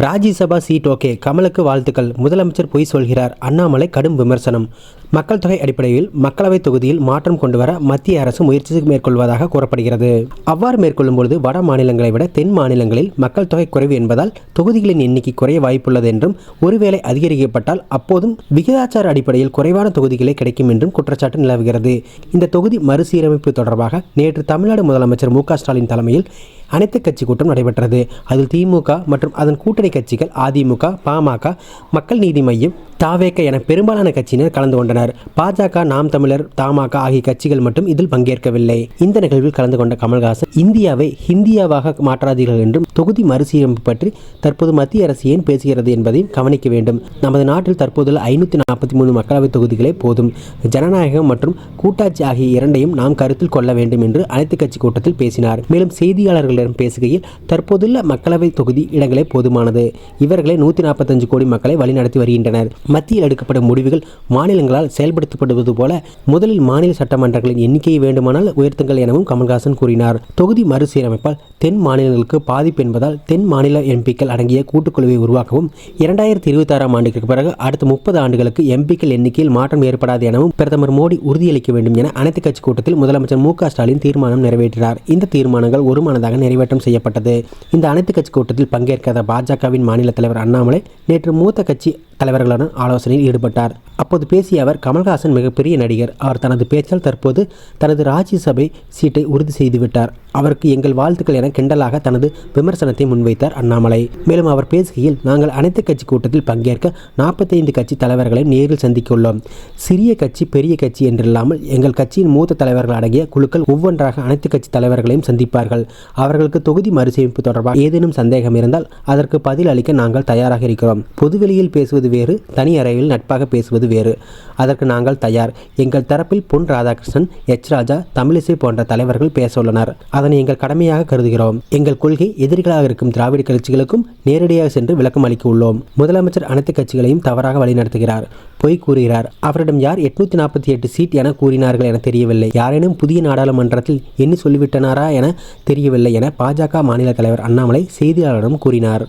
Rajya Sabha seat okay, கமலுக்கு வாழ்த்துக்கள். முதலமைச்சர் பொய் சொல்கிறார், அண்ணாமலை கடும் விமர்சனம். மக்கள் தொகை அடிப்படையில் மக்களவை தொகுதியில் மாற்றம் கொண்டுவர மத்திய அரசு முயற்சி மேற்கொள்வதாக கூறப்படுகிறது. அவ்வாறு மேற்கொள்ளும் பொழுது வட மாநிலங்களை விட தென் மாநிலங்களில் மக்கள் தொகை குறைவு என்பதால் தொகுதிகளின் எண்ணிக்கை குறைய வாய்ப்புள்ளது என்றும், ஒருவேளை அதிகரிக்கப்பட்டால் அப்போதும் விகிதாச்சார அடிப்படையில் குறைவான தொகுதிகளே கிடைக்கும் என்றும் குற்றச்சாட்டு நிலவுகிறது. இந்த தொகுதி மறுசீரமைப்பு தொடர்பாக நேற்று தமிழ்நாடு முதலமைச்சர் மு க ஸ்டாலின் தலைமையில் அனைத்து கட்சி கூட்டம் நடைபெற்றது. அதில் திமுக மற்றும் அதன் கூட்டணி கட்சிகள் அதிமுக, பாமக, மக்கள் நீதி மய்யம், தாவேக என பெரும்பாலான கட்சியினர் கலந்து கொண்டனர். பாஜக, நாம் தமிழர், தமாக ஆகிய கட்சிகள் மட்டும் இதில் பங்கேற்கவில்லை. இந்த நிகழ்வில் கலந்து கொண்ட கமல்ஹாசன், இந்தியாவை ஹிந்தியாவாக மாற்றாதீர்கள் என்றும், தொகுதி மறுசீரமைப்பு பற்றி தற்போது மத்திய அரசு ஏன் பேசுகிறது என்பதையும் கவனிக்க வேண்டும். நமது நாட்டில் தற்போதுள்ள 543 மக்களவை தொகுதிகளே போதும். ஜனநாயகம் மற்றும் கூட்டாட்சி ஆகிய இரண்டையும் நாம் கருத்தில் கொள்ள வேண்டும் என்று அனைத்து கட்சி கூட்டத்தில் பேசினார். மேலும் செய்தியாளர்களிடம் பேசுகையில், தற்போதுள்ள மக்களவை தொகுதி இடங்களே போதுமானது. இவர்களே 145 கோடி மக்களை வழிநடத்தி வருகின்றனர். மத்தியில் எடுக்கப்படும் முடிவுகள் மாநிலங்களால் செயல்படுத்தப்படுவது போல முதலில் மாநில சட்டமன்றங்களின் எண்ணிக்கையை வேண்டுமானால் உயர்த்துங்கள் எனவும் கமல்ஹாசன் கூறினார். தொகுதி மறுசீரமைப்பால் தென் மாநிலங்களுக்கு பாதிப்பு என்பதால் தென் மாநில எம்பிக்கள் அடங்கிய கூட்டுக்குழுவை உருவாக்கவும், 2026ஆம் ஆண்டுக்கு பிறகு அடுத்த 30 ஆண்டுகளுக்கு எம்பிக்கள் எண்ணிக்கையில் மாற்றம் ஏற்படாது எனவும் பிரதமர் மோடி உறுதியளிக்க வேண்டும் என அனைத்து கட்சி கூட்டத்தில் முதலமைச்சர் மு க ஸ்டாலின் தீர்மானம் நிறைவேற்றினார். இந்த தீர்மானங்கள் ஒருமனதாக நிறைவேற்றம் செய்யப்பட்டது. இந்த அனைத்து கட்சி கூட்டத்தில் பங்கேற்காத பாஜகவின் மாநில தலைவர் அண்ணாமலை நேற்று மூத்த கட்சி தலைவர்களுடன் ஆலோசனையில் ஈடுபட்டார். அப்போது பேசிய அவர், கமல்ஹாசன் மிகப்பெரிய நடிகர். அவர் தனது பேச்சால் தற்போது தனது ராஜ்யசபை சீட்டை உறுதி செய்துவிட்டார். அவருக்கு எங்கள் வாழ்த்துக்கள் என கிண்டலாக தனது விமர்சனத்தை முன்வைத்தார் அண்ணாமலை. மேலும் அவர் பேசுகையில், நாங்கள் அனைத்து கட்சி கூட்டத்தில் பங்கேற்க 45 கட்சி தலைவர்களை நேரில் சந்திக்க உள்ளோம். சிறிய கட்சி பெரிய கட்சி என்றில்லாமல் எங்கள் கட்சியின் மூத்த தலைவர்கள் அடங்கிய குழுக்கள் ஒவ்வொன்றாக அனைத்து கட்சி தலைவர்களையும் சந்திப்பார்கள். அவர்களுக்கு தொகுதி மறுசீரமைப்பு தொடர்பாக ஏதேனும் சந்தேகம் இருந்தால் அதற்கு பதில் அளிக்க நாங்கள் தயாராக இருக்கிறோம். பொதுவெளியில் பேசுவது வேறு, தனி அறையில் நட்பாக பேசுவது வேறு. அதற்கு நாங்கள் தயார். எங்கள் தரப்பில் பொன் ராதாகிருஷ்ணன், எச் ராஜா, தமிழிசை போன்ற தலைவர்கள் பேச உள்ளனர். அதனை எங்கள் கடமையாக கருதுகிறோம். எங்கள் கொள்கை எதிரிகளாக இருக்கும் திராவிட கட்சிகளுக்கும் நேரடியாக சென்று விளக்கம் அளிக்க உள்ளோம். முதலமைச்சர் அனைத்து கட்சிகளையும் தவறாக வழிநடத்துகிறார், பொய் கூறுகிறார். அவரிடம் யார் 848 சீட் என கூறினார்கள் என தெரியவில்லை. யாரேனும் புதிய நாடாளுமன்றத்தில் எண்ணி சொல்லிவிட்டனாரா என தெரியவில்லை என பாஜக மாநில தலைவர் அண்ணாமலை செய்தியாளரிடம் கூறினார்.